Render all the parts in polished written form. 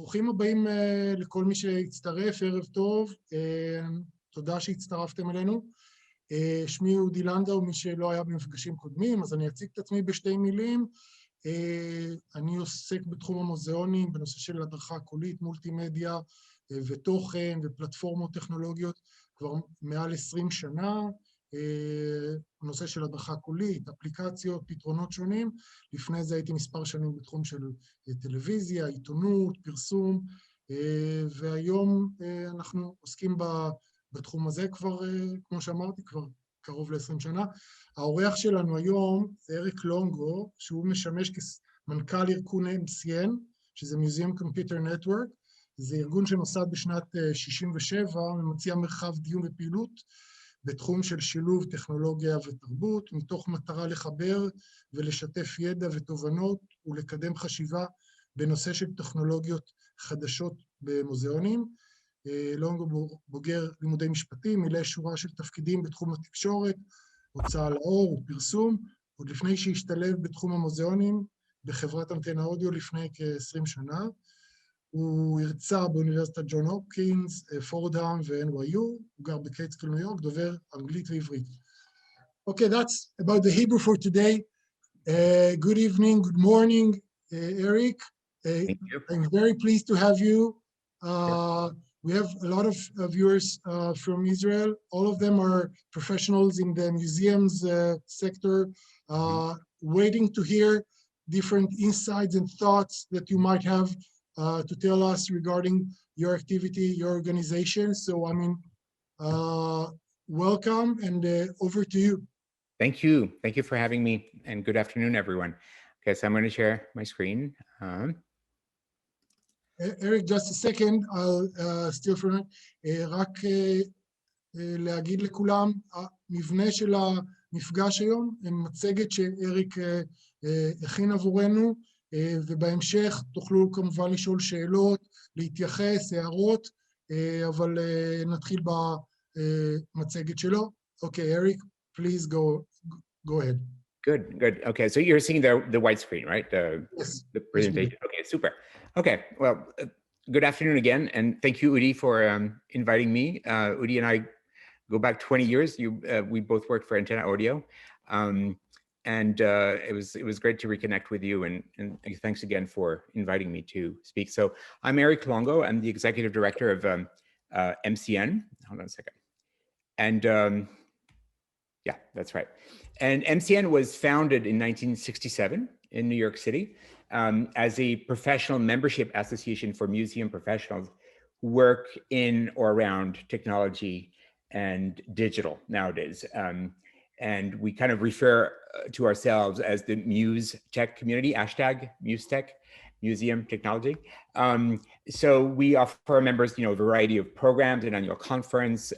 ברוכים הבאים לכל מי שהצטרף, ערב טוב, תודה שהצטרפתם אלינו. שמי אודי לנגו, מי שלא היה במפגשים קודמים, אז אני אציג את עצמי בשתי מילים. אני עוסק בתחום המוזיאונים, בנושא של הדרכה קולית, מולטימדיה ותוכן ופלטפורמות טכנולוגיות כבר מעל 20 שנה. נושא של הדרכה קולית, אפליקציות, פתרונות שונים. לפני זה הייתי מספר שנים בתחום של טלוויזיה, עיתונות, פרסום, והיום אנחנו עוסקים בתחום הזה כבר, כמו שאמרתי, כבר קרוב ל-20 שנה. האורח שלנו היום זה אריק לונגו, שהוא משמש כמנכ"ל ארגון MCN, שזה Museum Computer Network. זה ארגון שנוסד בשנת 67, ומציע מרחב דיון ופעילות בתחום של שילוב טכנולוגיה ותרבות, מתוך מטרה לחבר ולשתף ידע ותובנות ולקדם חשיבה בנושא של טכנולוגיות חדשות במוזיאונים. לונגו בוגר לימודי משפטים, מילא שורה של תפקידים בתחום התקשורת, הוצאה לאור ופרסום, עוד לפני שהשתלב בתחום המוזיאונים בחברת אנטנה אודיו לפני כ-20 שנה. הוא הרצה באוניברסיטת ג'ון הופקינס, פורדהאם ו-NYU, הוא גר בקייטסקיל ניו יורק, דובר אנגלית ועברית. Okay, that's about the Hebrew for today. Good evening, good morning, Eric. Thank you. I'm very pleased to have you. We have a lot of viewers from Israel. All of them are professionals in the museums sector, waiting to hear different insights and thoughts that you might have to tell us regarding your activity, your organization. So, I mean, welcome and over to you. Thank you. Thank you for having me, and good afternoon, everyone. Okay, so I'm going to share my screen. Eric, just a second, I'll steal from it. רק להגיד לכולם, המבנה של המפגש היום, מצגת שאריק הכין עבורנו, ובהמשך תוכלו כמובן לשאול שאלות, להתייחס, הערות, אבל נתחיל במצגת שלו. Okay, Eric, please go ahead. Good. Okay, so you're seeing the white screen, right? Yes. The presentation. Okay, super. Okay, well, good afternoon again, and thank you, Udi, for inviting me. Udi and I go back 20 years. We both worked for Antenna Audio. And it was great to reconnect with you, and thanks again for inviting me to speak. So I'm Arik Longo. I'm the executive director of MCN. Hold on a second. And yeah, that's right. And MCN was founded in 1967 in New York City as a professional membership association for museum professionals who work in or around technology and digital nowadays. And we kind of refer to ourselves as the Muse Tech community, hashtag Muse Tech, Museum Technology. So we offer our members, a variety of programs, an annual conference,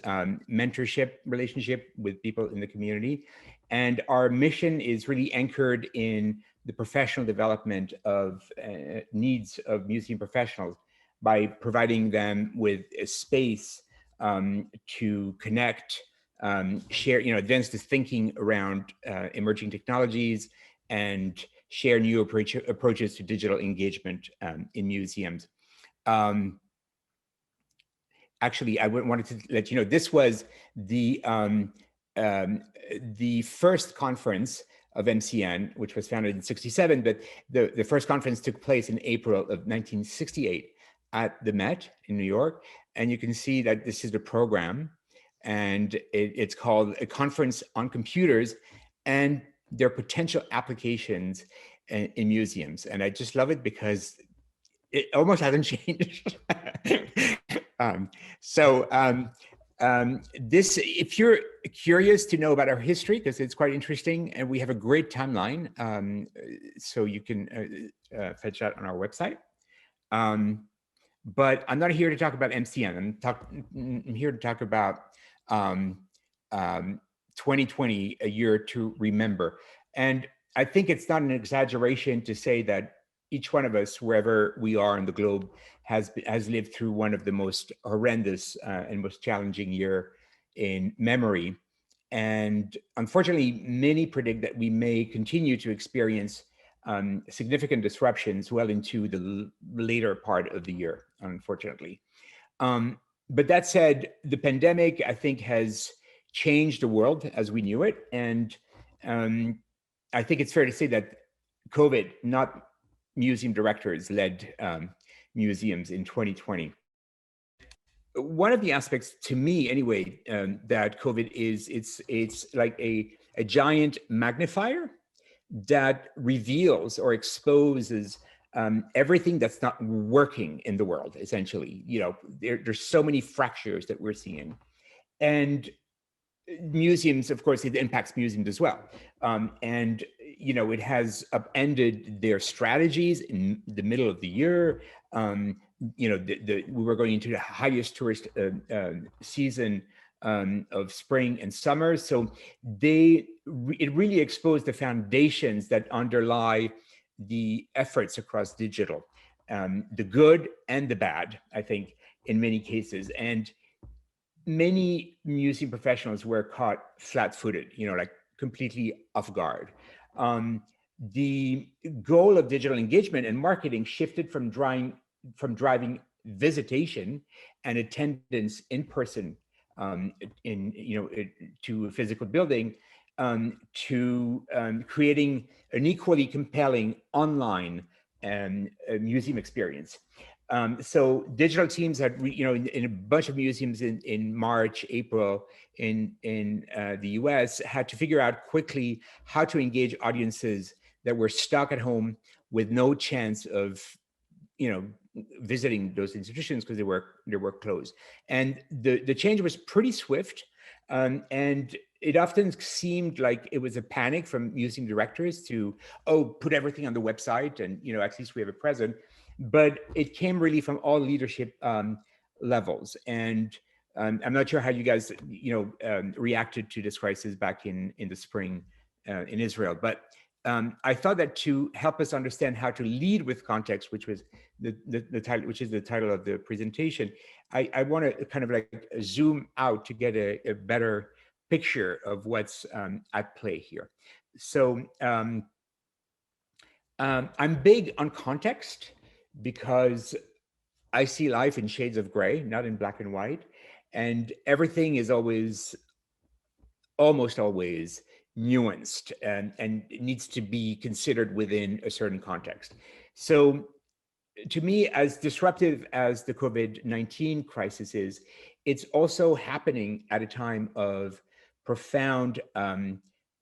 mentorship relationship with people in the community. And our mission is really anchored in the professional development of needs of museum professionals by providing them with a space to connect, share, advance the thinking around emerging technologies and share new approaches to digital engagement in museums. Actually, I wanted to let you know, this was the first conference of MCN, which was founded in 67, but the first conference took place in April of 1968 at the Met in New York. And you can see that this is the program, and it's called a Conference on Computers and Their Potential Applications in Museums. And I just love it because it almost hasn't changed. This, if you're curious to know about our history, because it's quite interesting, and we have a great timeline, so you can fetch that on our website. But I'm not here to talk about MCN. I'm here to talk about 2020, a year to remember. And I think it's not an exaggeration to say that each one of us, wherever we are in the globe, has lived through one of the most horrendous and most challenging year in memory. And unfortunately, many predict that we may continue to experience significant disruptions well into the later part of the year, unfortunately. But that said, the pandemic, I think, has changed the world as we knew it. And I think it's fair to say that COVID, not museum directors, led museums in 2020. One of the aspects, to me anyway, that COVID is, it's like a giant magnifier that reveals or exposes everything that's not working in the world, essentially. You know, there's so many fractures that we're seeing. And museums, of course, it impacts museums as well. And, you know, it has upended their strategies in the middle of the year. You know, we were going into the highest tourist season of spring and summer. So it really exposed the foundations that underlie the efforts across digital, the good and the bad, I think, in many cases. And many museum professionals were caught flat-footed, you know, like completely off guard. The goal of digital engagement and marketing shifted from driving visitation and attendance in person, to a physical building, to creating an equally compelling online museum experience. So digital teams had, in a bunch of museums in March, April, in the US, had to figure out quickly how to engage audiences that were stuck at home with no chance of, visiting those institutions because they were closed. And the change was pretty swift, and it often seemed like it was a panic from museum directors to, put everything on the website and, at least we have a present. But it came really from all leadership levels. And I'm not sure how you guys, reacted to this crisis back in the spring in Israel. But I thought that to help us understand how to lead with context, which was the title, which is the title of the presentation, I want to kind of like zoom out to get a better picture of what's at play here. So I'm big on context, because I see life in shades of gray, not in black and white. And everything is almost always nuanced and it needs to be considered within a certain context. So to me, as disruptive as the COVID-19 crisis is, it's also happening at a time of profound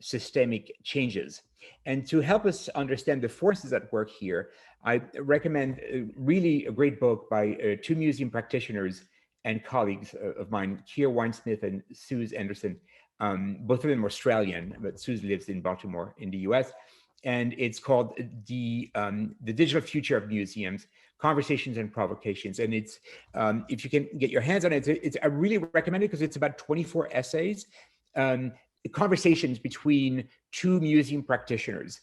systemic changes. And to help us understand the forces at work here, I recommend really a great book by two museum practitioners and colleagues of mine, Keir Winesmith and Suze Anderson. Both of them are Australian, but Suze lives in Baltimore in the US. And it's called the Digital Future of Museums, Conversations and Provocations. And it's, if you can get your hands on it, I really recommend it because it's about 24 essays, conversations between two museum practitioners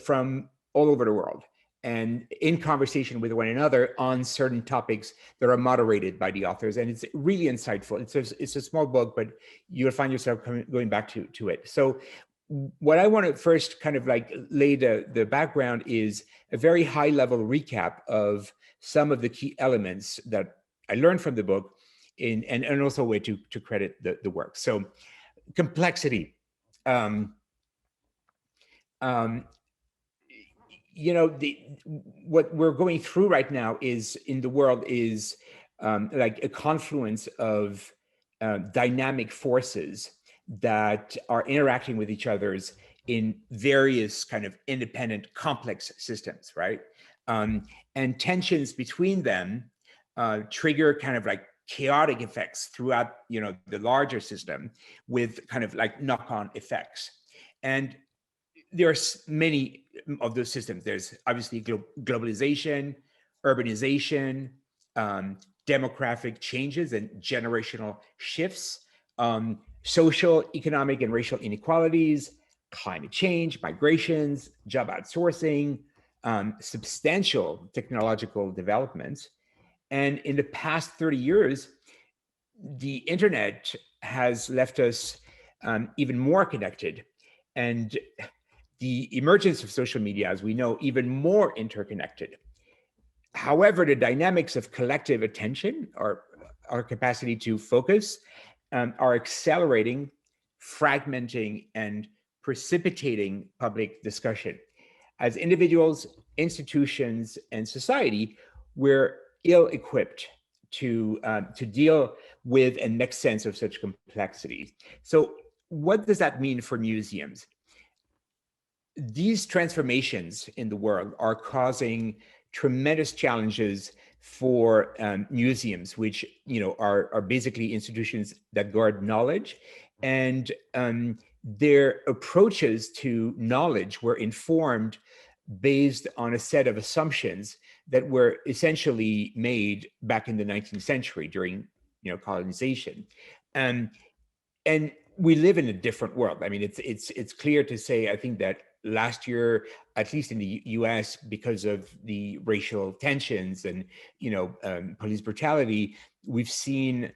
from all over the world, and in conversation with one another on certain topics that are moderated by the authors. And it's really insightful. It's a small book, but you'll find yourself going back to it. So what I want to first kind of like lay the background is a very high level recap of some of the key elements that I learned from the book and also a way to credit the work. So complexity. What we're going through right now is in the world is like a confluence of dynamic forces that are interacting with each other's in various kind of independent complex systems, right? And tensions between them trigger kind of like chaotic effects throughout, the larger system with kind of like knock-on effects. And there's many of those systems. There's obviously globalization, urbanization, demographic changes and generational shifts, social, economic, and racial inequalities, climate change, migrations, job outsourcing, substantial technological developments. And in the past 30 years, the internet has left us even more connected. And the emergence of social media, as we know, even more interconnected. However, the dynamics of collective attention, or our capacity to focus, are accelerating, fragmenting, and precipitating public discussion. As individuals, institutions, and society, we're ill-equipped to deal with and make sense of such complexity. So what does that mean for museums? These transformations in the world are causing tremendous challenges for museums, which are basically institutions that guard knowledge, and their approaches to knowledge were informed based on a set of assumptions that were essentially made back in the 19th century during colonization. And we live in a different world. I mean, it's clear to say, I think, that last year, at least in the US, because of the racial tensions and police brutality, we've seen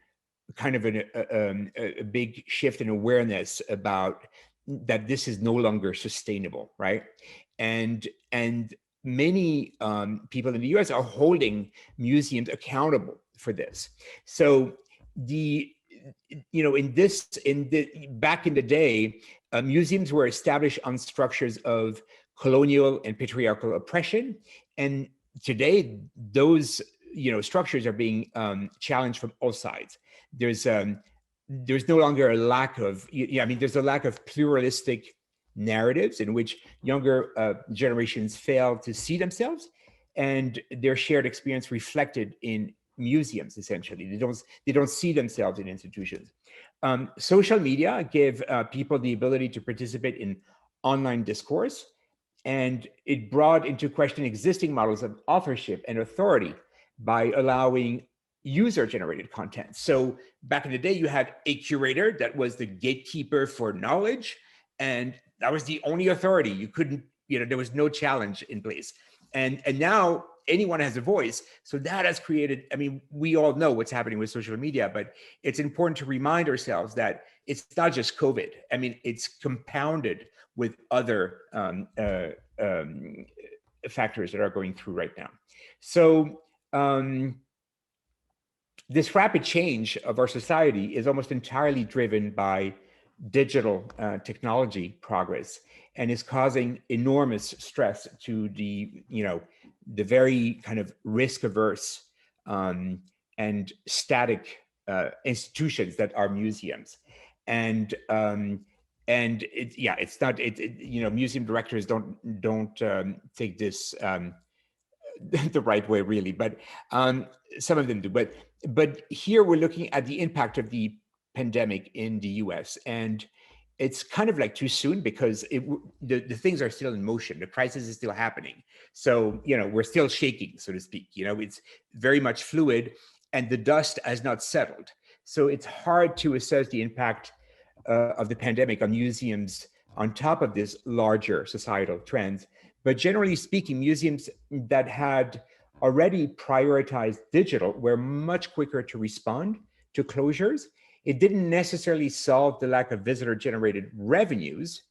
kind of a big shift in awareness about that this is no longer sustainable, right? And many people in the US are holding museums accountable for this. So back in the day, museums were established on structures of colonial and patriarchal oppression, and today those structures are being challenged from all sides. There's no longer a lack of there's a lack of pluralistic narratives in which younger generations fail to see themselves and their shared experience reflected in museums. Essentially, they don't see themselves in institutions. Social media give people the ability to participate in online discourse, and it brought into question existing models of authorship and authority by allowing user-generated content. So back in the day, you had a curator that was the gatekeeper for knowledge, and that was the only authority. You couldn't, there was no challenge in place. And now anyone has a voice. So that has created, we all know what's happening with social media, but it's important to remind ourselves that it's not just COVID. It's compounded with other factors that are going through right now. So this rapid change of our society is almost entirely driven by digital technology progress, and is causing enormous stress to the very kind of risk-averse and static institutions that are museums. And it's not museum directors don't take this the right way, really, but some of them do. But here we're looking at the impact of the pandemic in the US, and it's kind of like too soon because the things are still in motion. The crisis is still happening. So, we're still shaking, so to speak. It's very much fluid and the dust has not settled. So it's hard to assess the impact of the pandemic on museums on top of this larger societal trends. But generally speaking, museums that had already prioritized digital were much quicker to respond to closures. It didn't necessarily solve the lack of visitor-generated revenues,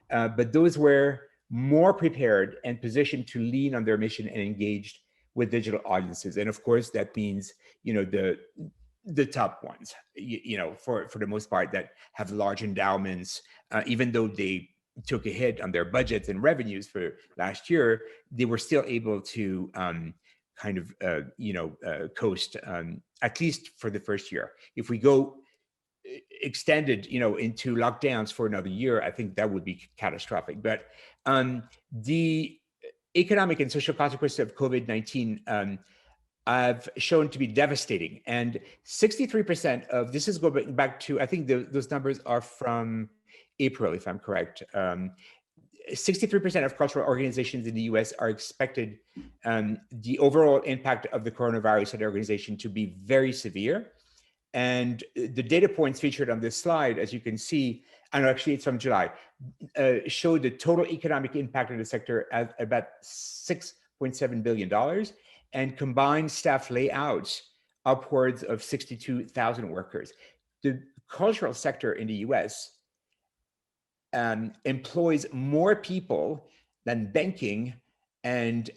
but those were more prepared and positioned to lean on their mission and engaged with digital audiences. And of course, that means the top ones, for the most part, that have large endowments, even though they took a hit on their budgets and revenues for last year, they were still able to coast, at least for the first year. If we go extended, into lockdowns for another year, I think that would be catastrophic. But the economic and social consequences of COVID-19 have shown to be devastating. And 63% of this is going back to, I think those numbers are from April, if I'm correct. 63% of cultural organizations in the US are expected the overall impact of the coronavirus on their organization to be very severe. And the data points featured on this slide, as you can see, and actually it's from July, show the total economic impact of the sector at about $6.7 billion and combined staff layouts upwards of 62,000 workers. The cultural sector in the US employs more people than banking and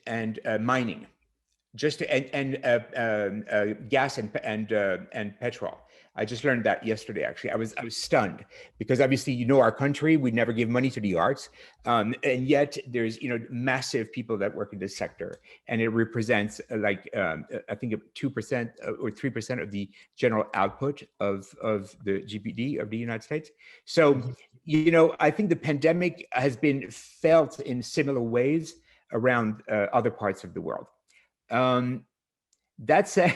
mining, and gas and petrol. I just learned that yesterday. Actually, I was stunned, because obviously, you know, our country, we never give money to the arts, and yet there's, you know, massive people that work in this sector, and it represents I think 2% or 3% of the general output of the GDP of the United States. So, you know, I think the pandemic has been felt in similar ways around other parts of the world. That said,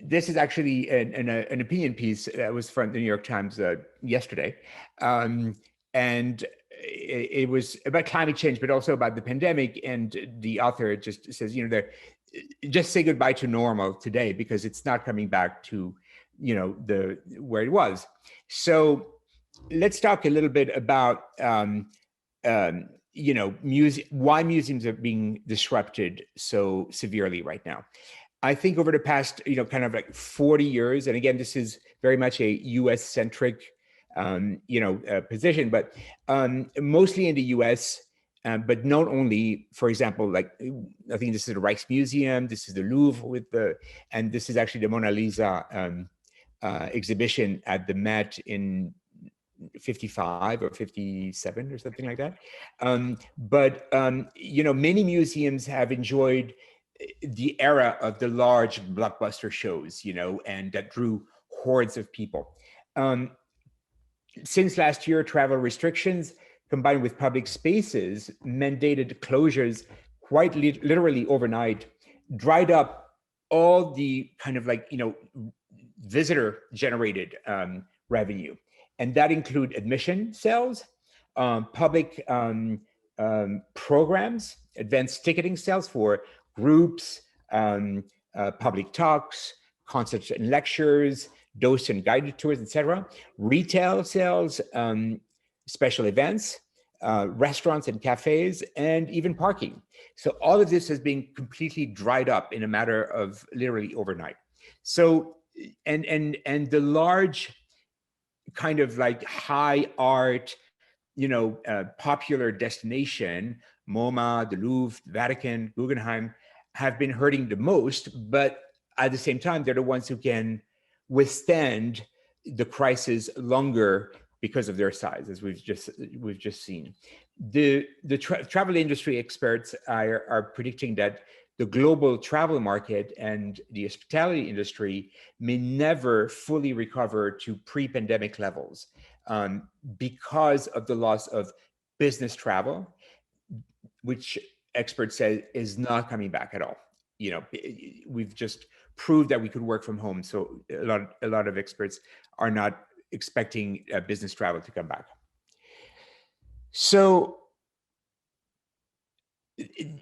this is actually an opinion piece that was from the New York Times yesterday. And it was about climate change, but also about the pandemic. And the author just says, you know, just say goodbye to normal today, because it's not coming back to, you know, where it was. So let's talk a little bit about, you know, why museums are being disrupted so severely right now. I think over the past, you know, kind of like 40 years, and again, this is very much a US-centric, you know, position, but mostly in the US, but not only. For example, like, I think this is the Rijksmuseum, this is the Louvre and this is actually the Mona Lisa exhibition at the Met in 55 or 57 or something like that. But you know, many museums have enjoyed the era of the large blockbuster shows, you know, and that drew hordes of people. Since last year, travel restrictions combined with public spaces mandated closures quite literally overnight, dried up all the kind of like, you know, visitor generated revenue. And that include admission sales, public programs, advanced ticketing sales for groups, public talks, concerts and lectures, dose and guided tours, etc. Retail sales, special events, restaurants and cafes, and even parking. So all of this has been completely dried up in a matter of literally overnight. So, and the large kind of like high art, you know, popular destination, MoMA, the Louvre, the Vatican, Guggenheim, have been hurting the most, but at the same time, they're the ones who can withstand the crisis longer because of their size, as we've just seen. The travel industry experts are predicting that the global travel market and the hospitality industry may never fully recover to pre-pandemic levels because of the loss of business travel, which experts say is not coming back at all. You know, we've just proved that we could work from home. So a lot of experts are not expecting business travel to come back. So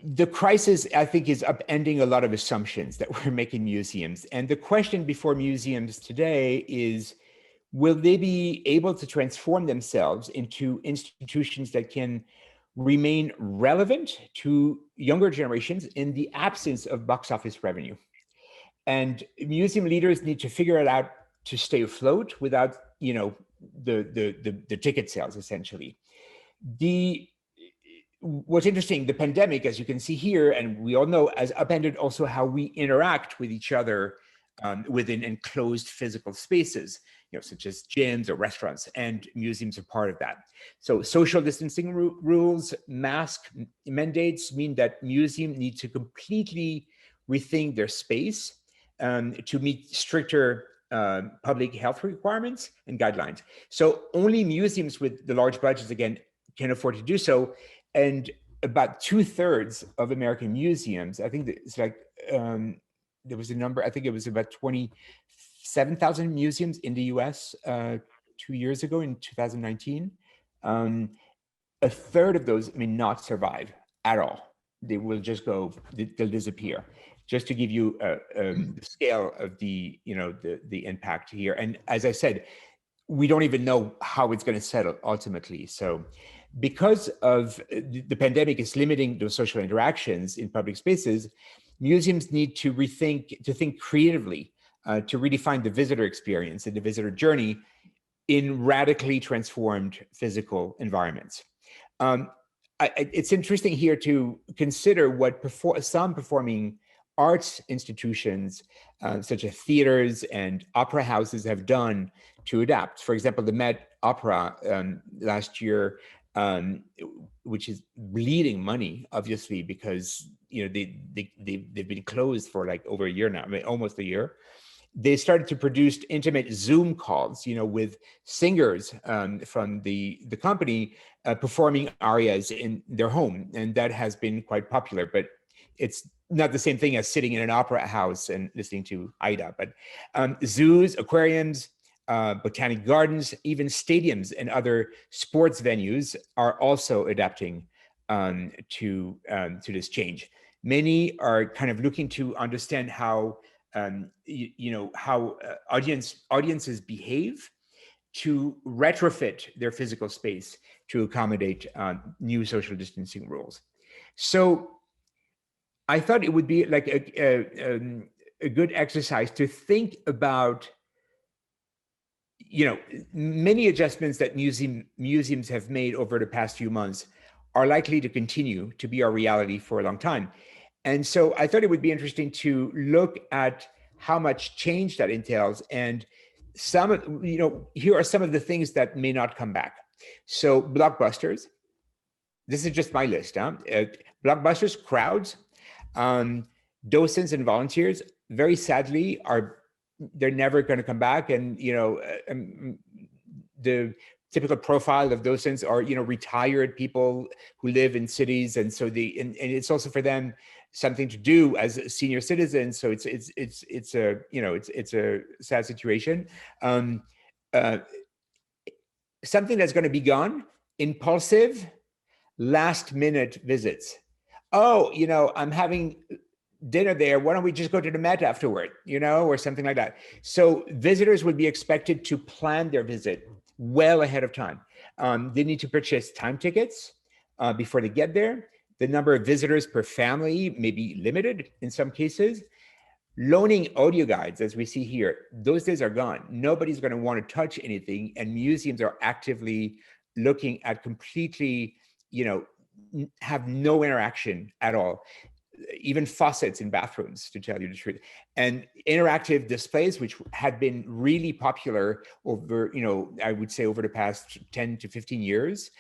the crisis, I think, is upending a lot of assumptions that we're making museums. And the question before museums today is, will they be able to transform themselves into institutions that can remain relevant to younger generations in the absence of box office revenue? And museum leaders need to figure it out to stay afloat without, you know, the ticket sales, essentially. What's interesting, the pandemic, as you can see here, and we all know, has upended also how we interact with each other within enclosed physical spaces, you know, such as gyms or restaurants, and museums are part of that. So social distancing rules, mask mandates mean that museums need to completely rethink their space to meet stricter public health requirements and guidelines. So only museums with the large budgets, again, can afford to do so. And about 2/3 of American museums, I think it's like, there was a number, I think it was about 27,000 museums in the US 2 years ago in 2019. 1/3 of those may not survive at all. They will just go, they'll disappear. Just to give you the scale of the, you know, the impact here. And as I said, we don't even know how it's going to settle ultimately. So because of the pandemic is limiting those social interactions in public spaces, museums need to think creatively to redefine the visitor experience and the visitor journey in radically transformed physical environments. It's interesting here to consider what some performing arts institutions, such as theaters and opera houses, have done to adapt. For example, the Met Opera last year, which is bleeding money, obviously, because they've been closed for like over a year now, I mean, almost a year. They started to produce intimate Zoom calls, with singers from the company performing arias in their home, and that has been quite popular. But it's not the same thing as sitting in an opera house and listening to Aida. But zoos, aquariums, botanic gardens, even stadiums and other sports venues are also adapting to this change. Many are kind of looking to understand how audiences behave to retrofit their physical space to accommodate new social distancing rules. So I thought it would be like a good exercise to think about, many adjustments that museums have made over the past few months are likely to continue to be our reality for a long time. And so I thought it would be interesting to look at how much change that entails. And here are some of the things that may not come back. So blockbusters, this is just my list, blockbusters, crowds, docents and volunteers, very sadly, they're never going to come back. And, the typical profile of docents are, retired people who live in cities. And so and it's also for them something to do as senior citizens. So it's a sad situation. Something that's going to be gone, impulsive, last minute visits. Oh, I'm having dinner there. Why don't we just go to the Met afterward, or something like that. So visitors would be expected to plan their visit well ahead of time. They need to purchase time tickets before they get there. The number of visitors per family may be limited in some cases. Loaning audio guides, as we see here, those days are gone. Nobody's going to want to touch anything, and museums are actively looking at completely, have no interaction at all. Even faucets in bathrooms, to tell you the truth. And interactive displays, which had been really popular over, I would say over the past 10 to 15 years,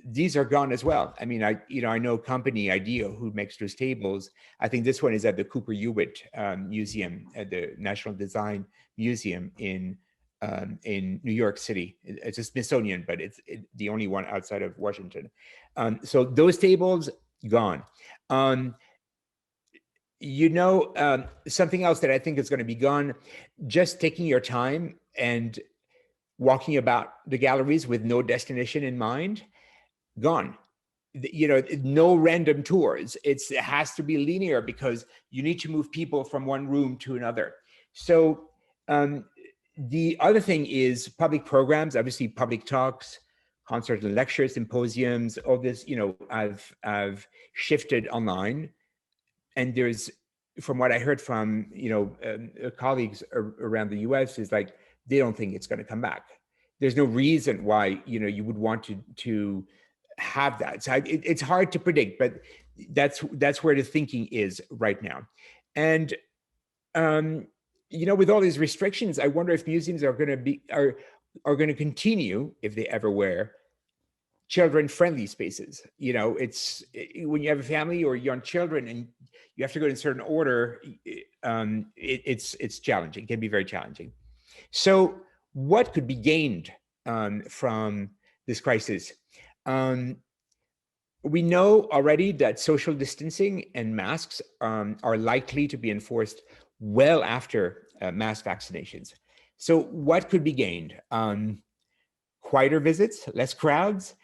these are gone as well. I mean, I know company Idea who makes those tables. I think this one is at the Cooper Hewitt Museum at the National Design Museum in New York City. It's a Smithsonian, but it's the only one outside of Washington. So those tables, gone. Something else that I think is going to be gone, just taking your time and walking about the galleries with no destination in mind, gone. No random tours. It has to be linear because you need to move people from one room to another. So the other thing is public programs, obviously public talks, concerts and lectures, symposiums, all this, I've shifted online. And there's, from what I heard from, colleagues around the US, is like, they don't think it's going to come back. There's no reason why, you would want to have that. So it's hard to predict, but that's where the thinking is right now. And, with all these restrictions, I wonder if museums are going to continue, if they ever were, children-friendly spaces. It's when you have a family or young children and you have to go in a certain order, it's challenging. It can be very challenging. So what could be gained from this crisis? We know already that social distancing and masks are likely to be enforced well after mass vaccinations. So what could be gained? Quieter visits, less crowds,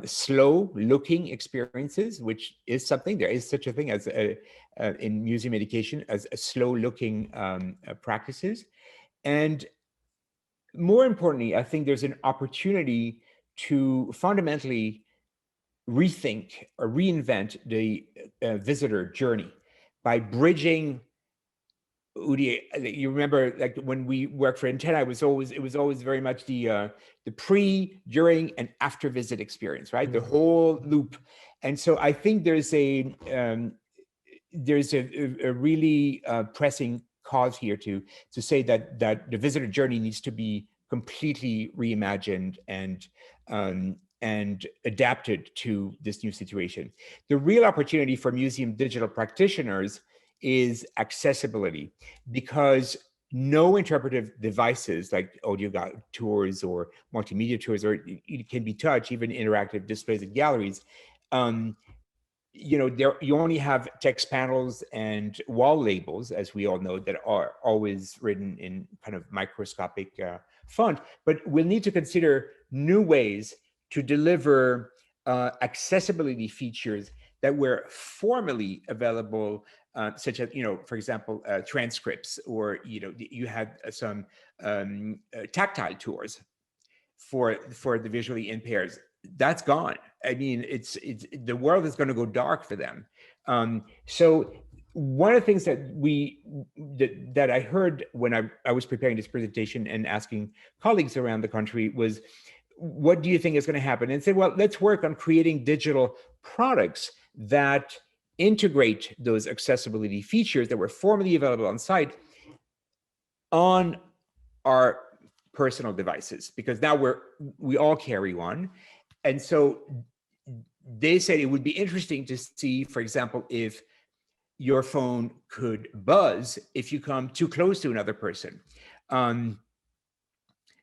slow looking experiences, which is something, there is such a thing as in museum education as a slow looking practices. And more importantly, I think there's an opportunity to fundamentally rethink or reinvent the visitor journey by bridging Udi, you remember like when we worked for Antenna, it was always very much the pre, during, and after visit experience, right? The whole loop. And so I think there's a really pressing cause here to say that the visitor journey needs to be completely reimagined and adapted to this new situation. The real opportunity for museum digital practitioners is accessibility, because no interpretive devices like audio tours or multimedia tours, or it can be touch, even interactive displays and galleries, you only have text panels and wall labels, as we all know, that are always written in kind of microscopic font. But we'll need to consider new ways to deliver accessibility features that were formerly available, such as, for example, transcripts, or, you had some tactile tours for the visually impaired. That's gone. I mean, it's the world is going to go dark for them. So one of the things that I heard when I was preparing this presentation and asking colleagues around the country was, what do you think is going to happen? And say, well, let's work on creating digital products that integrate those accessibility features that were formerly available on site on our personal devices, because now we all carry one. And so they said it would be interesting to see, for example, if your phone could buzz if you come too close to another person.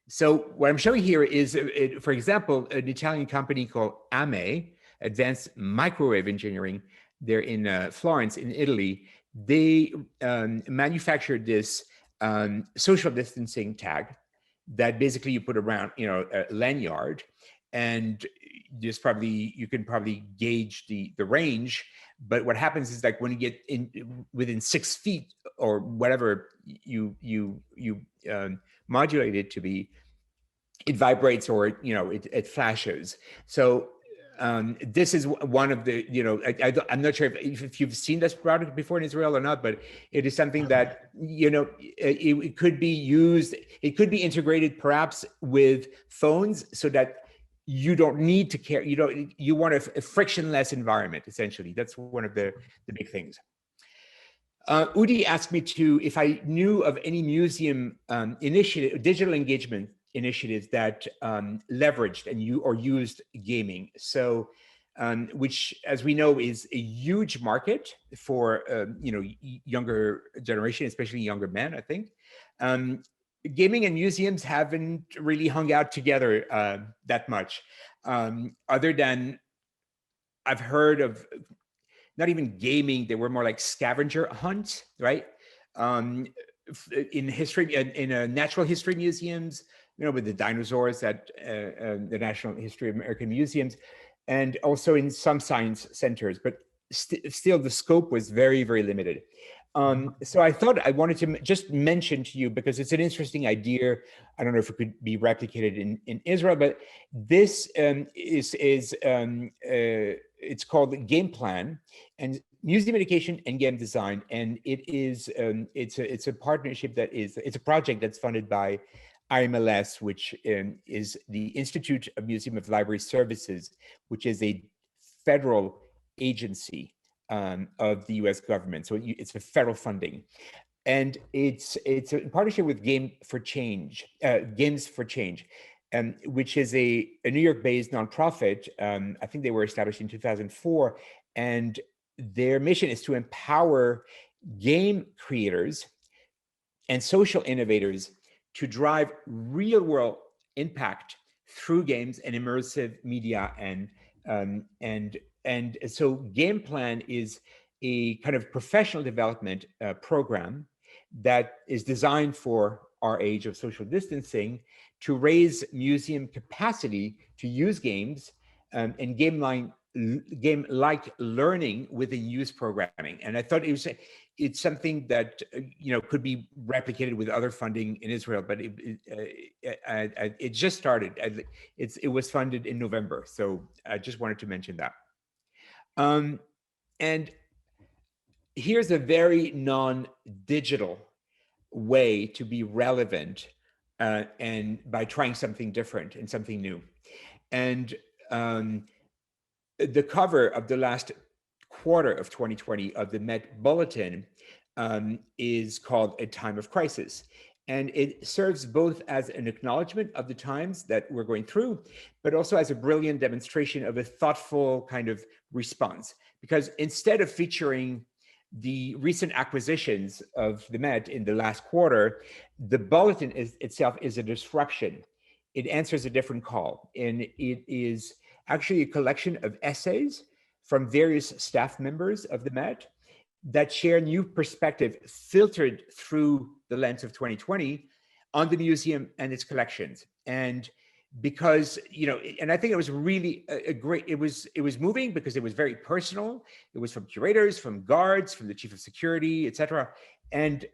So what I'm showing here is, for example, an Italian company called AME, Advanced Microwave Engineering. They're in Florence, in Italy. They manufactured this social distancing tag that basically you put around, a lanyard, and you can probably gauge the range. But what happens is, like, when you get within 6 feet or whatever you modulate it to be, it vibrates, or it flashes. So this is one of the, I'm not sure if you've seen this product before in Israel or not, but it is something that, it could be used, it could be integrated perhaps with phones, so that you don't need to care, you want a frictionless environment, essentially. That's one of the big things. Udi asked me if I knew of any museum digital engagement initiatives that leveraged or used gaming. So, which, as we know, is a huge market for younger generation, especially younger men, I think. Gaming and museums haven't really hung out together that much, other than I've heard of, not even gaming, they were more like scavenger hunts, right? In history, in natural history museums, with the dinosaurs at the National History of American Museums, and also in some science centers, but still the scope was very, very limited. So I thought I wanted to just mention to you, because it's an interesting idea. I don't know if it could be replicated in Israel, but this it's called Game Plan, and Museum Education and Game Design, and it's a partnership it's a project that's funded by IMLS, which is the Institute of Museum of Library Services, which is a federal agency of the U.S. government. So it's a federal funding, and it's a partnership with Games for Change, which is a New York-based nonprofit. I think they were established in 2004, and their mission is to empower game creators and social innovators to drive real-world impact through games and immersive media. And so Game Plan is a kind of professional development program that is designed for our age of social distancing, to raise museum capacity to use games and game-like learning within youth programming. And I thought it's something that could be replicated with other funding in Israel, but it just started. It was funded in November, so I just wanted to mention that. And here's a very non-digital way to be relevant and by trying something different and something new. And the cover of the last quarter of 2020 of the Met Bulletin is called A Time of Crisis. And it serves both as an acknowledgement of the times that we're going through, but also as a brilliant demonstration of a thoughtful kind of response. Because instead of featuring the recent acquisitions of the Met in the last quarter, the bulletin itself is a disruption. It answers a different call. And it is actually a collection of essays from various staff members of the Met that share new perspective filtered through the lens of 2020 on the museum and its collections. And because, and I think it was really a great, it was moving because it was very personal. It was from curators, from guards, from the chief of security, et cetera. And,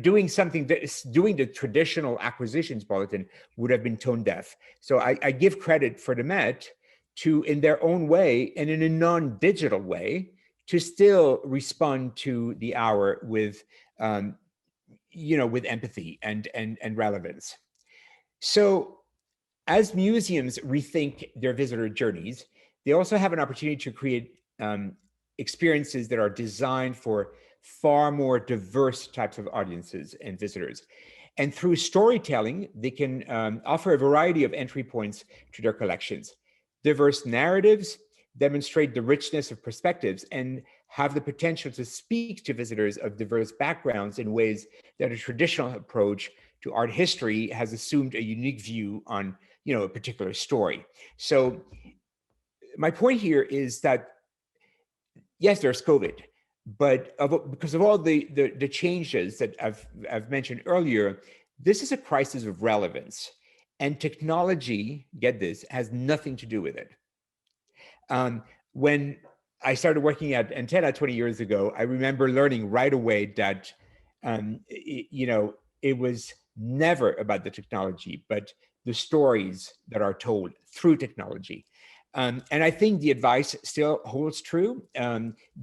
doing the traditional acquisitions bulletin would have been tone deaf. So I give credit for the Met to, in their own way and in a non-digital way, to still respond to the hour with, with empathy and relevance. So as museums rethink their visitor journeys, they also have an opportunity to create experiences that are designed for far more diverse types of audiences and visitors. And through storytelling, they can offer a variety of entry points to their collections. Diverse narratives demonstrate the richness of perspectives and have the potential to speak to visitors of diverse backgrounds in ways that a traditional approach to art history has assumed a unique view on, a particular story. So my point here is that, yes, there's COVID, but because of all the changes that I've mentioned earlier, this is a crisis of relevance. And technology, get this, has nothing to do with it. When I started working at Antenna 20 years ago, I remember learning right away that, it was never about the technology, but the stories that are told through technology. And I think the advice still holds true.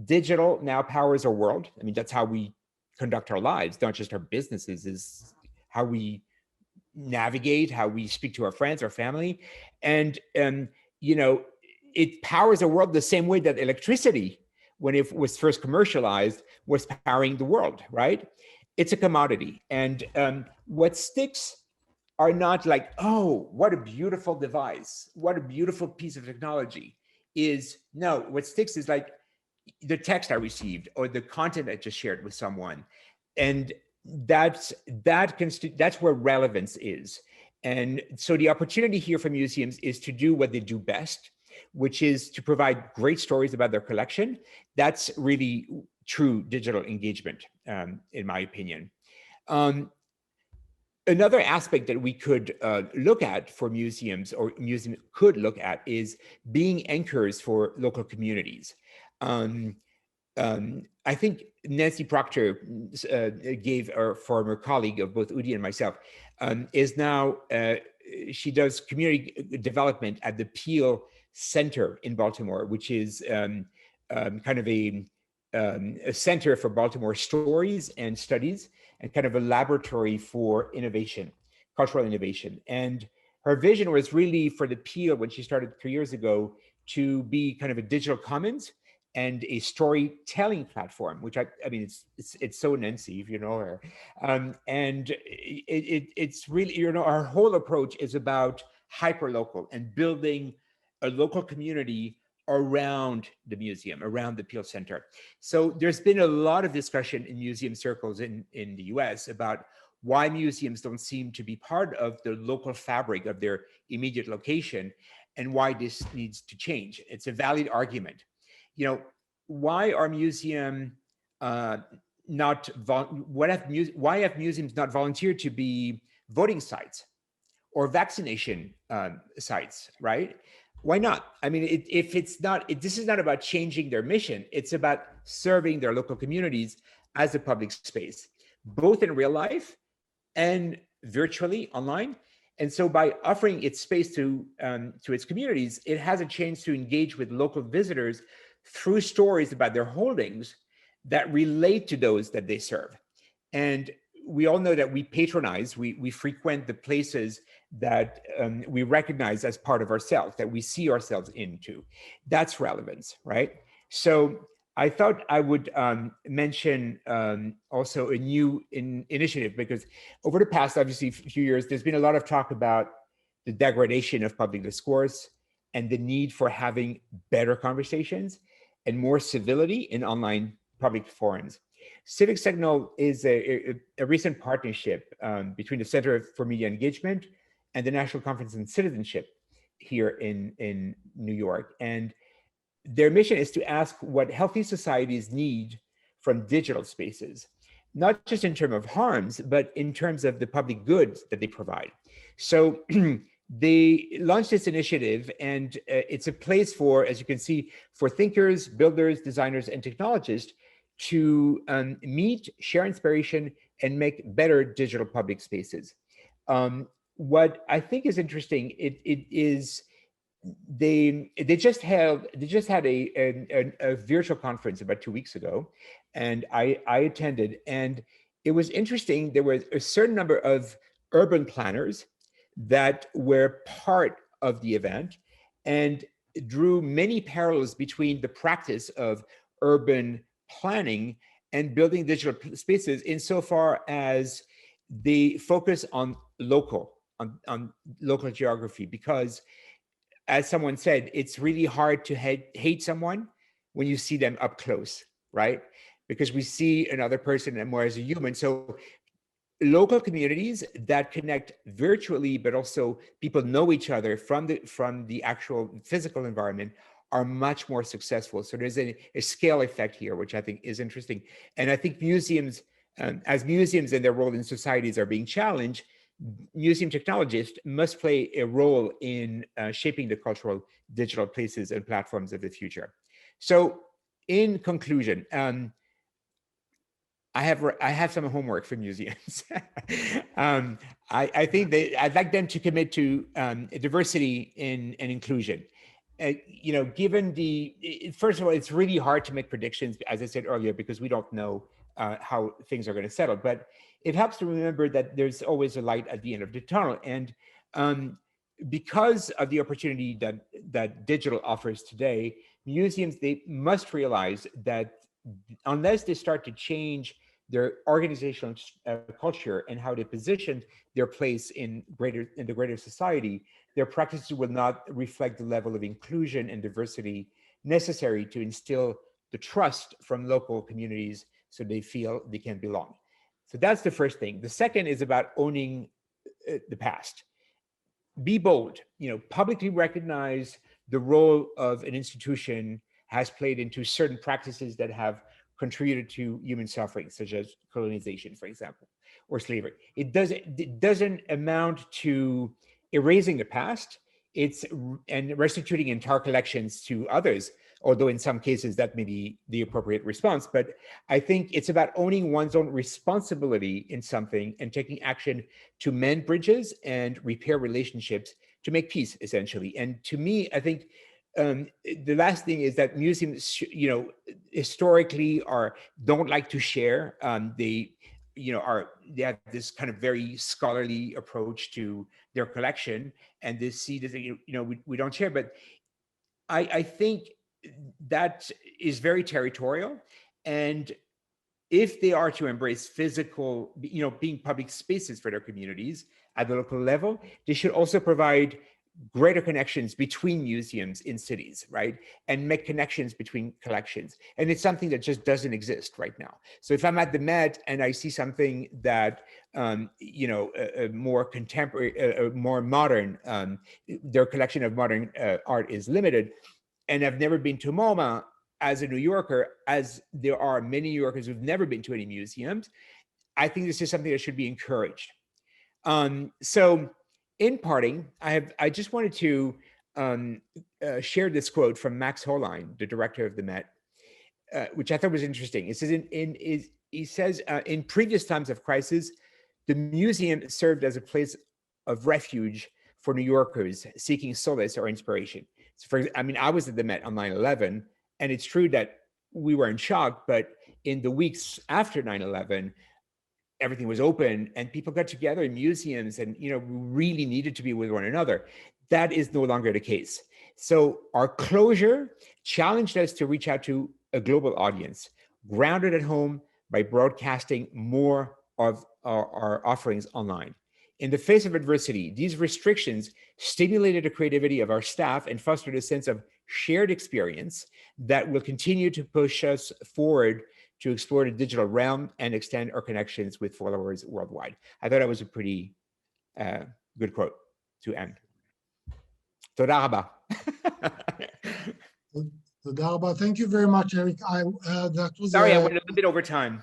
Digital now powers our world. I mean, that's how we conduct our lives, not just our businesses, is how we navigate, how we speak to our friends, our family. And, it powers the world the same way that electricity, when it was first commercialized, was powering the world, right? It's a commodity. And what sticks are not like, oh, what a beautiful device, what a beautiful piece of technology. No, what sticks is like the text I received or the content I just shared with someone. And that's where relevance is. And so the opportunity here for museums is to do what they do best, which is to provide great stories about their collection. That's really true digital engagement, in my opinion. Another aspect that we could look at for museums, or museums could look at, is being anchors for local communities. I think Nancy Proctor gave, our former colleague of both Udi and myself, is now, she does community development at the Peel Center in Baltimore, which is kind of a center for Baltimore stories and studies, and kind of a laboratory for innovation, cultural innovation. And her vision was really for the Peel, when she started 3 years ago, to be kind of a digital commons and a storytelling platform, which I mean, it's so Nancy, if you know her. And it's really, our whole approach is about hyper-local and building a local community around the museum, around the Peel Center. So there's been a lot of discussion in museum circles in the US about why museums don't seem to be part of the local fabric of their immediate location, and why this needs to change. It's a valid argument. Why are museums why have museums not volunteered to be voting sites or vaccination sites, right? Why not? I mean, if it's not, this is not about changing their mission. It's about serving their local communities as a public space, both in real life and virtually online. And so by offering its space to its communities, it has a chance to engage with local visitors through stories about their holdings that relate to those that they serve. And we all know that we patronize, we frequent the places that we recognize as part of ourselves, that we see ourselves into. That's relevance, right? So I thought I would mention also a new initiative, because over the past, obviously, few years, there's been a lot of talk about the degradation of public discourse and the need for having better conversations and more civility in online public forums. Civic Signal is a recent partnership between the Center for Media Engagement and the National Conference on Citizenship here in New York. And their mission is to ask what healthy societies need from digital spaces, not just in terms of harms, but in terms of the public goods that they provide. So they launched this initiative, and it's a place for, as you can see, for thinkers, builders, designers, and technologists to meet, share inspiration, and make better digital public spaces. What I think is interesting, it is they just had a virtual conference about 2 weeks ago, and I attended, and it was interesting. There was a certain number of urban planners that were part of the event and drew many parallels between the practice of urban planning and building digital spaces, insofar as they focus on local geography, because, as someone said, it's really hard to hate someone when you see them up close, right? Because we see another person more as a human. So local communities that connect virtually, but also people know each other from the actual physical environment, are much more successful. So there's a scale effect here, which I think is interesting. And I think museums, as museums and their role in societies are being challenged, museum technologists must play a role in shaping the cultural digital places and platforms of the future. So in conclusion, I have some homework for museums. I think that I'd like them to commit to diversity and inclusion. Given first of all, it's really hard to make predictions, as I said earlier, because we don't know how things are going to settle. But it helps to remember that there's always a light at the end of the tunnel. And because of the opportunity that digital offers today, museums, they must realize that unless they start to change their organizational culture and how they position their place in the greater society, their practices will not reflect the level of inclusion and diversity necessary to instill the trust from local communities so they feel they can belong. So that's the first thing. The second is about owning the past. Be bold, publicly recognize the role of an institution has played into certain practices that have contributed to human suffering, such as colonization, for example, or slavery. It doesn't amount to erasing the past. It's and restituting entire collections to others, although in some cases that may be the appropriate response. But I think it's about owning one's own responsibility in something and taking action to mend bridges and repair relationships to make peace, essentially. And to me, I think the last thing is that museums, historically don't like to share. They have this kind of very scholarly approach to their collection, and they see that we don't share. But I think that is very territorial, and if they are to embrace physical, being public spaces for their communities at the local level, they should also provide greater connections between museums in cities, right? And make connections between collections. And it's something that just doesn't exist right now. So if I'm at the Met and I see something that, a more contemporary, more modern, their collection of modern art is limited, and I've never been to MoMA as a New Yorker, as there are many New Yorkers who've never been to any museums, I think this is something that should be encouraged. So in parting, I just wanted to share this quote from Max Hollein, the director of the Met, which I thought was interesting. It says, he says, in previous times of crisis, the museum served as a place of refuge for New Yorkers seeking solace or inspiration. So I was at the Met on 9/11, and it's true that we were in shock, but in the weeks after 9/11, everything was open and people got together in museums and, really needed to be with one another. That is no longer the case. So our closure challenged us to reach out to a global audience, grounded at home by broadcasting more of our offerings online. In the face of adversity, these restrictions stimulated the creativity of our staff and fostered a sense of shared experience that will continue to push us forward to explore the digital realm and extend our connections with followers worldwide. I thought that was a pretty good quote to end. Toda rabba. Toda rabba. Thank you very much, Eric. That was Sorry, I went a little bit over time.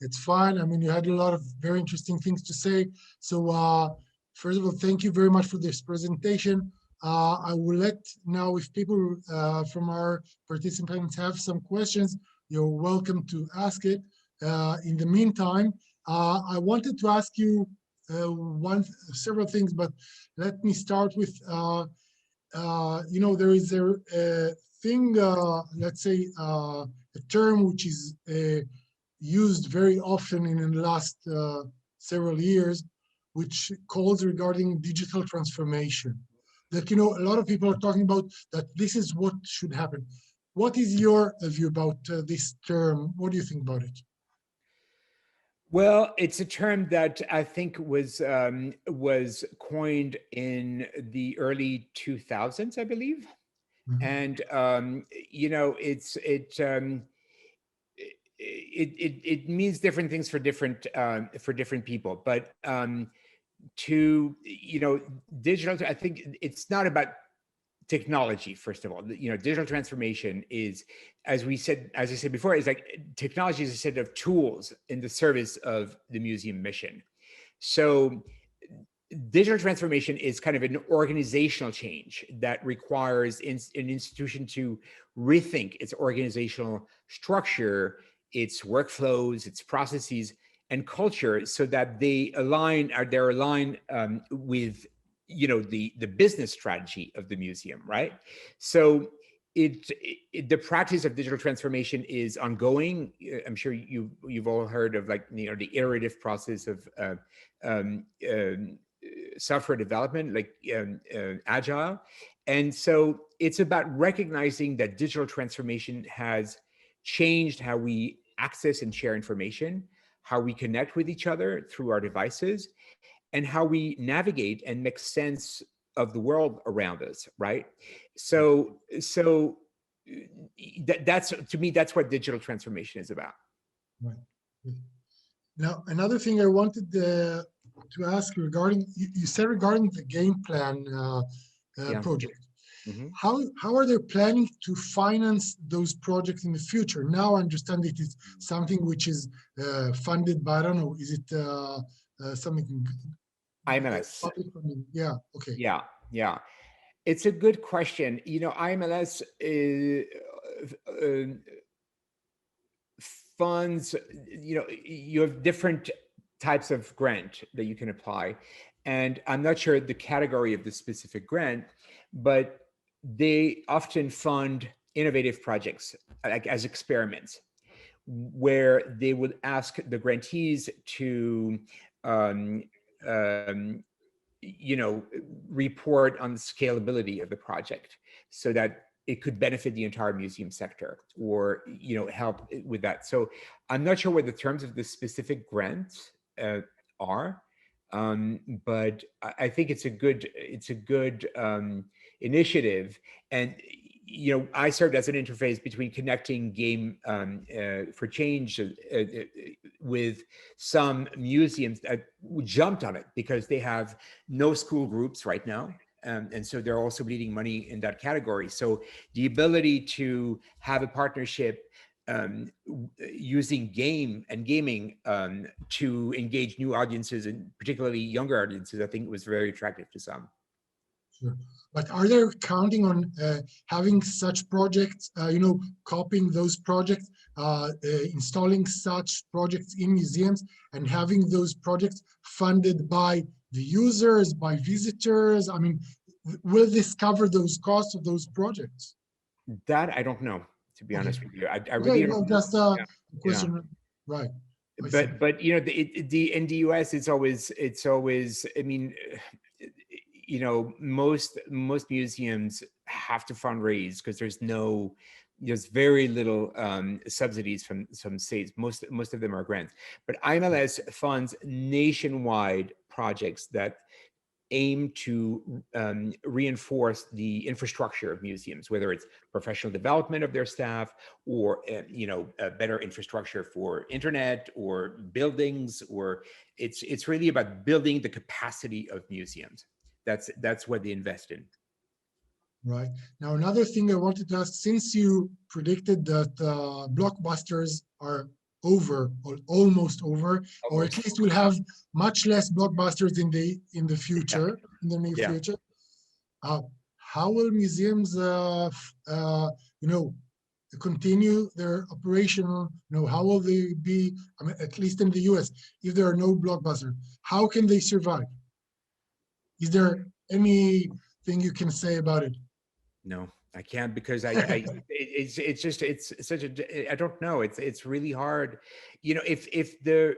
It's fine. I mean, you had a lot of very interesting things to say. So first of all, thank you very much for this presentation. I will let now, if people from our participants have some questions, you're welcome to ask it. In the meantime, I wanted to ask you several things, but let me start with, there is a thing, let's say, a term which is used very often in the last several years, which calls regarding digital transformation. That, a lot of people are talking about that this is what should happen. What is your view about this term? What do you think about it? Well, it's a term that I think was coined in the early 2000s, I believe. Mm-hmm. And it means different things for different people. But digital, I think it's not about technology, first of all. Digital transformation is, as I said before, is like technology is a set of tools in the service of the museum mission. So digital transformation is kind of an organizational change that requires an institution to rethink its organizational structure, its workflows, its processes, and culture, so that they're aligned with the business strategy of the museum, right? So the practice of digital transformation is ongoing. I'm sure you've all heard of the iterative process of software development, like agile. And so it's about recognizing that digital transformation has changed how we access and share information, how we connect with each other through our devices, and how we navigate and make sense of the world around us, right? So that's, to me, that's what digital transformation is about. Right. Now, another thing I wanted to ask regarding, you said regarding the game plan project. Mm-hmm. How are they planning to finance those projects in the future? Now I understand it is something which is funded by, I don't know, is it something? IMLS. Yeah, okay. Yeah. It's a good question. IMLS funds, you have different types of grant that you can apply. And I'm not sure the category of the specific grant, but they often fund innovative projects, like as experiments, where they would ask the grantees to report on the scalability of the project so that it could benefit the entire museum sector, or help with that. So I'm not sure what the terms of the specific grants are, but I think it's a good initiative. And I served as an interface between connecting Game for Change with some museums that jumped on it because they have no school groups right now. And so they're also bleeding money in that category. So the ability to have a partnership using gaming to engage new audiences, and particularly younger audiences, I think was very attractive to some. Sure. But are they counting on having such projects, copying those projects, installing such projects in museums, and having those projects funded by the users, by visitors? I mean, will this cover those costs of those projects? That I don't know, to be honest with you. I really don't know. Just a question. Yeah. Right. but you know, in the US, it's always, I mean, you know, most museums have to fundraise because there's very little subsidies from some states. Most of them are grants, but IMLS funds nationwide projects that aim to reinforce the infrastructure of museums, whether it's professional development of their staff or you know, a better infrastructure for internet or buildings, or it's really about building the capacity of museums. That's what they invest in. Right. Now, another thing I wanted to ask, since you predicted that blockbusters are over or almost over, or at least we'll have much less blockbusters in the future, in the near future, how will museums, you know, continue their operational? You know, how will they be? I mean, at least in the US, if there are no blockbusters, how can they survive? Is there anything you can say about it? No, I can't, because it's just, it's such a, I don't know. It's really hard. You know, if the,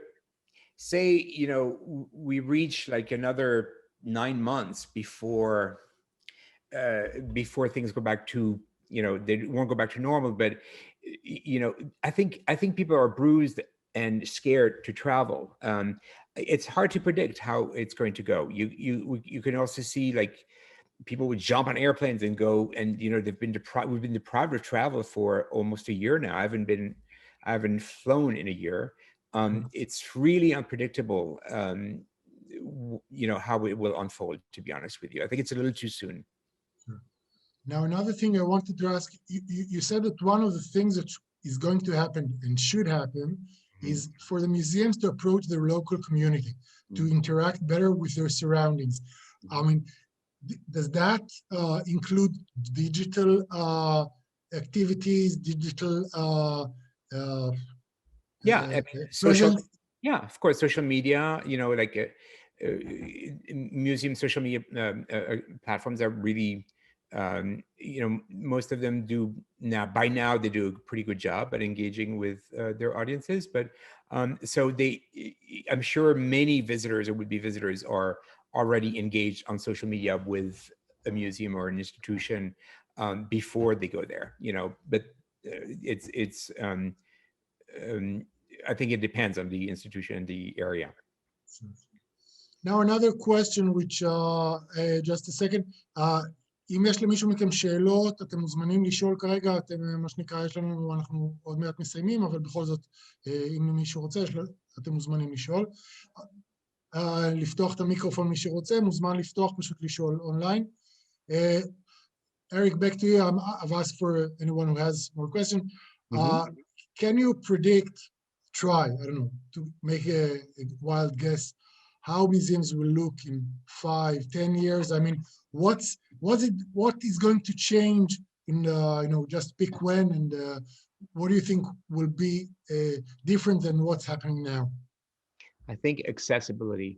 say, you know, we reach like another 9 months before things go back to, you know, they won't go back to normal, but you know, I think people are bruised and scared to travel. It's hard to predict how it's going to go. You can also see, like, people would jump on airplanes and go, and you know, we've been deprived of travel for almost a year now. I haven't flown in a year. It's really unpredictable, you know, how it will unfold, to be honest with you. I think it's a little too soon. Sure. Now, another thing I wanted to ask, you said that one of the things that is going to happen and should happen is for the museums to approach their local community, to interact better with their surroundings. I mean, does that include digital activities, digital social, of course, social media, you know, like museum social media platforms are really, you know, most of them do now, by now they do a pretty good job at engaging with their audiences. But so I'm sure many visitors or would-be visitors are already engaged on social media with a museum or an institution before they go there, you know, but I think it depends on the institution and the area. Now, another question, which just a second, אם יש למישהו מכם שאלות, אתם מוזמנים לשאול כרגע, אתם, מה שנקרא, אנחנו עוד מעט מסיימים, אבל בכל זאת, אם מישהו רוצה, אתם מוזמנים לשאול. לפתוח את המיקרופון מי שרוצה, מוזמן לפתוח, פשוט לשאול אונליין. Eric, back to you. I've asked for anyone who has more questions. Can you try, I don't know, to make a wild guess, how museums will look in 5, 10 years? I mean, what is going to change in, you know, just pick when, and what do you think will be different than what's happening now? I think accessibility.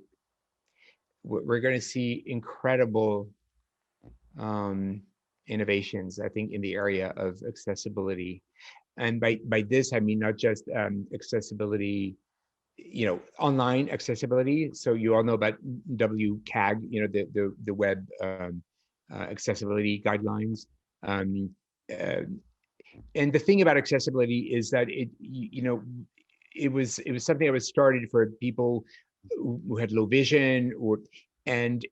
We're going to see incredible innovations, I think, in the area of accessibility. And by this, I mean not just accessibility, you know, online accessibility. So you all know about WCAG, you know, the web accessibility guidelines. And the thing about accessibility is that you know, it was something that was started for people who had low vision, and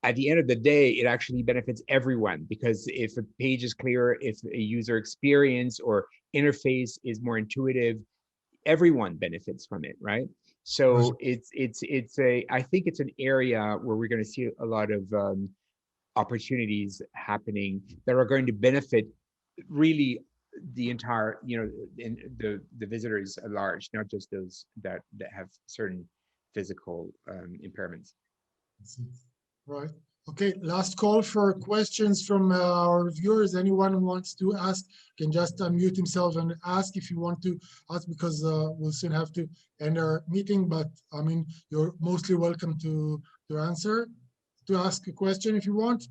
at the end of the day, it actually benefits everyone, because if a page is clear, if a user experience or interface is more intuitive, everyone benefits from it, right? So I think it's an area where we're going to see a lot of opportunities happening that are going to benefit really the entire, you know, the visitors at large, not just those that have certain physical impairments. Right. Okay, last call for questions from our viewers. Anyone who wants to ask can just unmute himself and ask if you want to ask, because we'll soon have to end our meeting. But I mean, you're mostly welcome to ask a question if you want.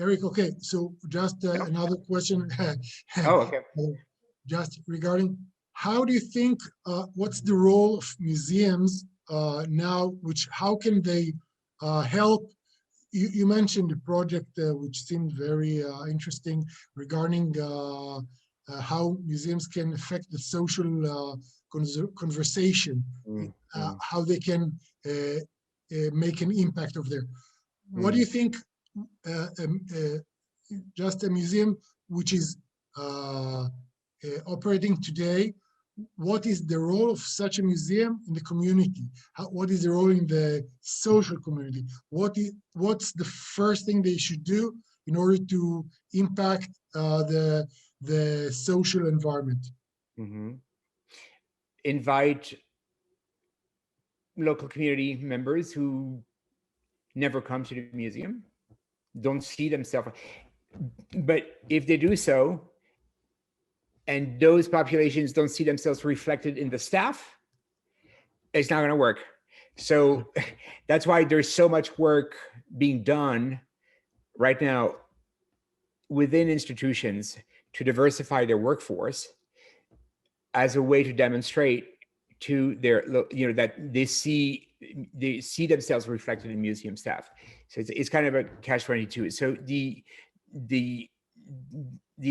Eric, okay, so just another question. Oh, okay. Just regarding how do you think, what's the role of museums now, how can they help? You mentioned the project, which seemed very interesting, regarding how museums can affect the social conversation, how they can make an impact over there. What do you think, just a museum which is operating today, what is the role of such a museum in the community? What is the role in the social community? What's the first thing they should do in order to impact the social environment? Invite local community members who never come to the museum, don't see themselves. But if they do so, and those populations don't see themselves reflected in the staff, it's not going to work. So that's why there's so much work being done right now within institutions to diversify their workforce as a way to demonstrate to their, that they see themselves reflected in museum staff. So it's kind of a catch-22. So the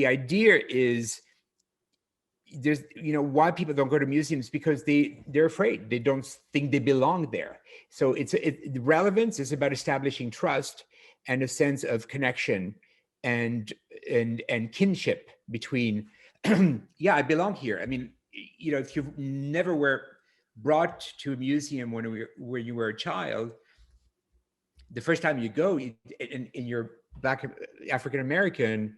idea is, there's, why people don't go to museums, because they're afraid. They don't think they belong there. So the relevance is about establishing trust and a sense of connection and kinship between, yeah, I belong here. I mean, if you never were brought to a museum when you were a child, the first time you go, and you're Black African American,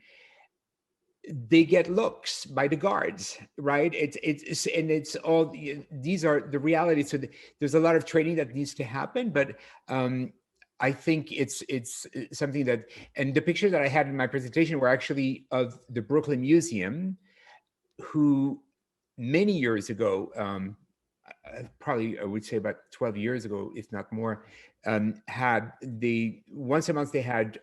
they get looks by the guards, right? It's all, these are the realities. So there's a lot of training that needs to happen, but I think it's something that, and the pictures that I had in my presentation were actually of the Brooklyn Museum, who many years ago, probably I would say about 12 years ago, if not more, had once a month they had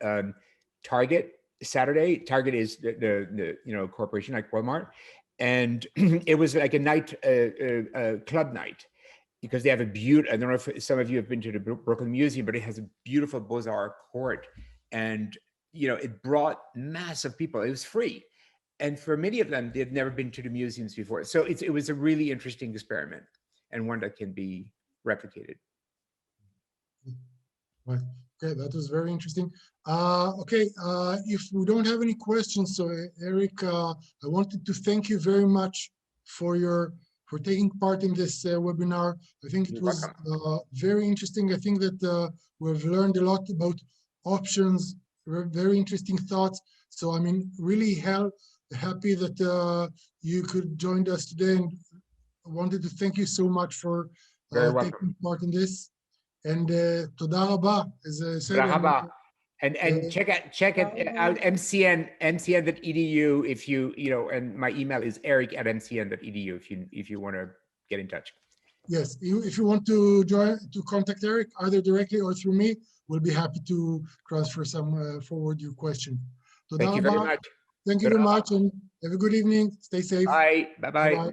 Target Saturday. Target is the corporation like Walmart, and it was like a night, a club night, because they have a beautiful, I don't know if some of you have been to the Brooklyn Museum, but it has a beautiful Beaux-Arts court, and it brought massive people. It was free, and for many of them, they've never been to the museums before. So it was a really interesting experiment, and one that can be replicated. Right. Okay, that was very interesting. Okay, if we don't have any questions, so Eric, I wanted to thank you very much for taking part in this webinar. I think it was very interesting. I think that we've learned a lot about options, very interesting thoughts. So I mean, really happy that you could join us today, and I wanted to thank you so much for taking part in this. And toda rabba, as I said. Toda rabba. And check it out, mcn.edu if you and my email is eric@mcn.edu if you want to get in touch. Yes, if you want to contact Eric either directly or through me, we'll be happy to transfer forward your question. Thank you very much. Thank you very much, and have a good evening. Stay safe. Bye. Bye-bye.